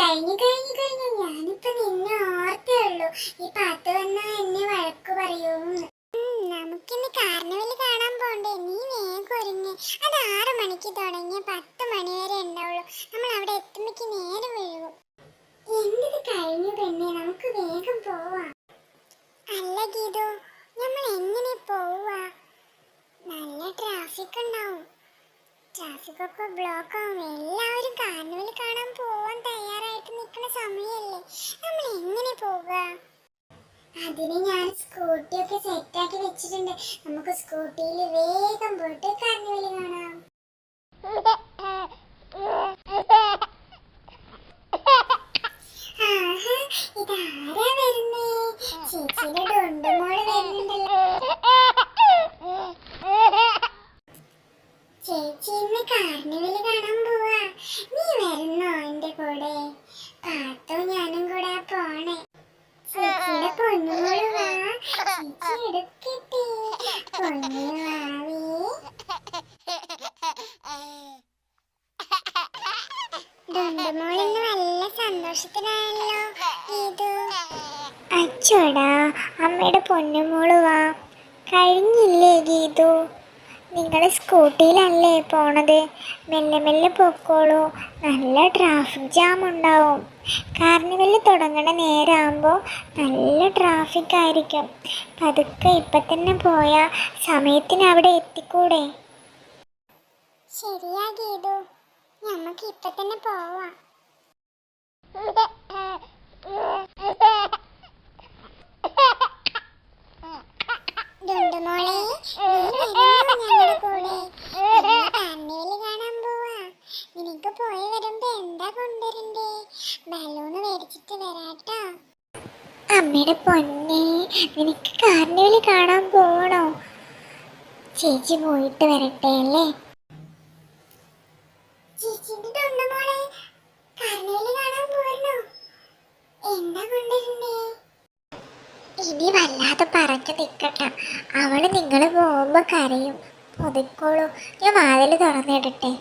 കഴിഞ്ഞു കഴിഞ്ഞു കഴിഞ്ഞു. ഞാനിപ്പോ നിന്നെ ഓർത്തേ ഉള്ളൂ. ഈ പാത്ത് വന്നാ എന്നെ വഴക്ക് പറയൂന്ന്. നമുക്കിന്ന് കാർണിവൽ കാണാൻ പോണ്ടേ? നീ വേഗം ഒരുങ്ങ്. അത് 6 മണിക്ക് തുടങ്ങി 10 മണി വരെ ഉണ്ടാവുള്ളൂ. നമ്മൾ അവിടെ എത്തുമ്പോഴേക്ക് നേരം വീഴും. എന്ത് കഴിഞ്ഞു പെണ്ണെ, നമുക്ക് വേഗം പോവാം. അല്ല ഗീതു, നമ്മൾ എങ്ങനെ പോവാ? നല്ല ട്രാഫിക് ഉണ്ടാവും. ട്രാഫിക് ഒക്കെ ബ്ലോക്ക് ആവും. എല്ലാവരും കാർണിവൽ കാണാൻ പോവാൻ തയ്യാറായിട്ട് നിൽക്കുന്ന സമയമല്ലേ. നമ്മൾ എങ്ങനെ പോവുക? അതിന് ഞാൻ സ്കൂട്ടിയൊക്കെ സെറ്റാക്കി വെച്ചിട്ടുണ്ട്. നമുക്ക് സ്കൂട്ടിയിൽ വേഗം പോയിട്ട് കാർണിവൽ കാണാം. ഇതാരാ വരുന്നേ? ചേച്ചിയുടെ ഡൊണ്ടുമോള് വരുന്നുണ്ടല്ലോ. ചേച്ചി ഇന്ന് കാർണിവൽ കാണാൻ പോവാ. നീ വരുന്നോ എന്റെ കൂടെ? പാത്തോ ഞാനും കൂടെ പോണേ. ചേച്ചിയുടെ പൊന്നുമോള് വാ. ചേച്ചി എടുക്കട്ടെ. പൊന്നു വാവേ. ഡൊണ്ടുമോൾ ഇന്ന് നല്ല സന്തോഷത്തിനാണല്ലോ ഗീതു. അച്ചോടാ, അമ്മയുടെ പൊന്നുമോള് വാ. കഴിഞ്ഞില്ലേ ഗീതു? നിങ്ങൾ സ്കൂട്ടിയിലല്ലേ പോണത്? മെല്ലെ മെല്ലെ പൊക്കോളൂ. നല്ല ട്രാഫിക് ജാം ഉണ്ടാവും. കാർണിവൽ തുടങ്ങണ നേരമാകുമ്പോൾ നല്ല ട്രാഫിക് ആയിരിക്കും. പതുക്കെ ഇപ്പം തന്നെ പോയാൽ സമയത്തിന് അവിടെ എത്തിക്കൂടെ? ശരിയാ ഗീതു, നമുക്ക് ഇപ്പം തന്നെ പോവാം. ഡൊണ്ടുമോളെ, ഞങ്ങളുടെ കൂടെ കാർണിവൽ കാണാൻ പോവാ. നിനക്ക് പോയി വരുമ്പോ എന്താ കൊണ്ടുവരണ്ടേ? ബലൂണ് മേടിച്ചിട്ട് വരാട്ടോ. അമ്മയുടെ പൊന്നെ, നിനക്ക് കാർണിവൽ കാണാൻ പോകണോ? ചേച്ചി പോയിട്ട് വരട്ടെ അല്ലേ? ചേച്ചിന്റെ ഡൊണ്ടുമോളെ, കാർണിവൽ കാണാൻ പോരണോ? എന്താ കൊണ്ടുവരണ്ടേ? ഇനി വല്ലാതെ പറഞ്ഞു നിൽക്കട്ട. അവള് നിങ്ങൾ പോകുമ്പോ കരയും. പൊതിക്കോളൂ, ഞാൻ വാതിൽ തുറന്നിടട്ടെ.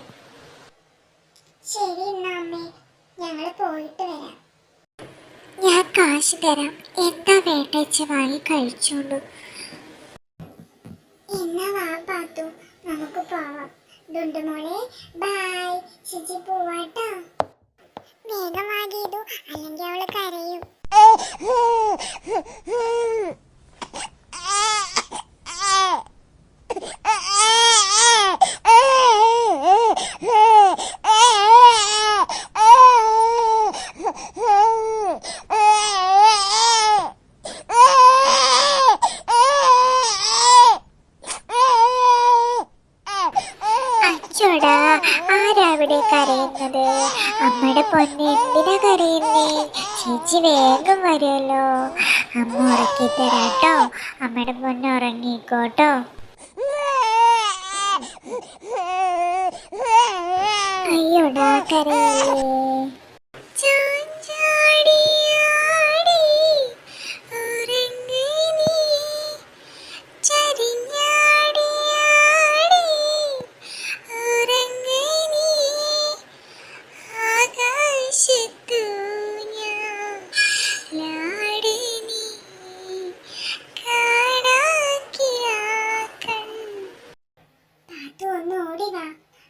ശരി എന്നാ അമ്മേ, ഞങ്ങൾ പോയിട്ട് വരാം. ഞാൻ കാശ് തരാം. എന്താ വേണ്ടേച്ച് വാങ്ങി കഴിച്ചോളൂ. എന്നാ വാ പാത്തു, നമുക്ക് പോവാം. ഡൊണ്ടുമോളെ ബൈ. ചേച്ചി പോവാട്ടോ. വേഗം വാ ഗീതു, അല്ലെങ്കിൽ അവള് കരയും. അച്ചോടാ, ആരാവിടെ കരയുന്നത്? അമ്മയുടെ പൊന്നെ, എന്തിനാ കരയുന്നേ? ചേച്ചി വേഗം വരുമല്ലോ. അമ്മ ഉറക്കി തരാട്ടോ. അമ്മയുടെ പൊന്നെ ഉറങ്ങിക്കോട്ടോ. അയ്യോടാ, കരയല്ലേ.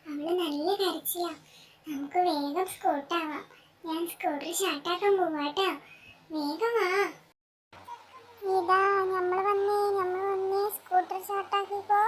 അവള് നല്ല കരച്ചിലാ. നമുക്ക് വേഗം സ്കൂട്ടാവാം. ഞാൻ സ്കൂട്ടർ സ്റ്റാർട്ടാക്കാൻ പോവാട്ടോ. വേഗം വാ. ഇതാ നമ്മൾ വന്നേ സ്കൂട്ടർ സ്റ്റാർട്ടാക്കിക്കോ.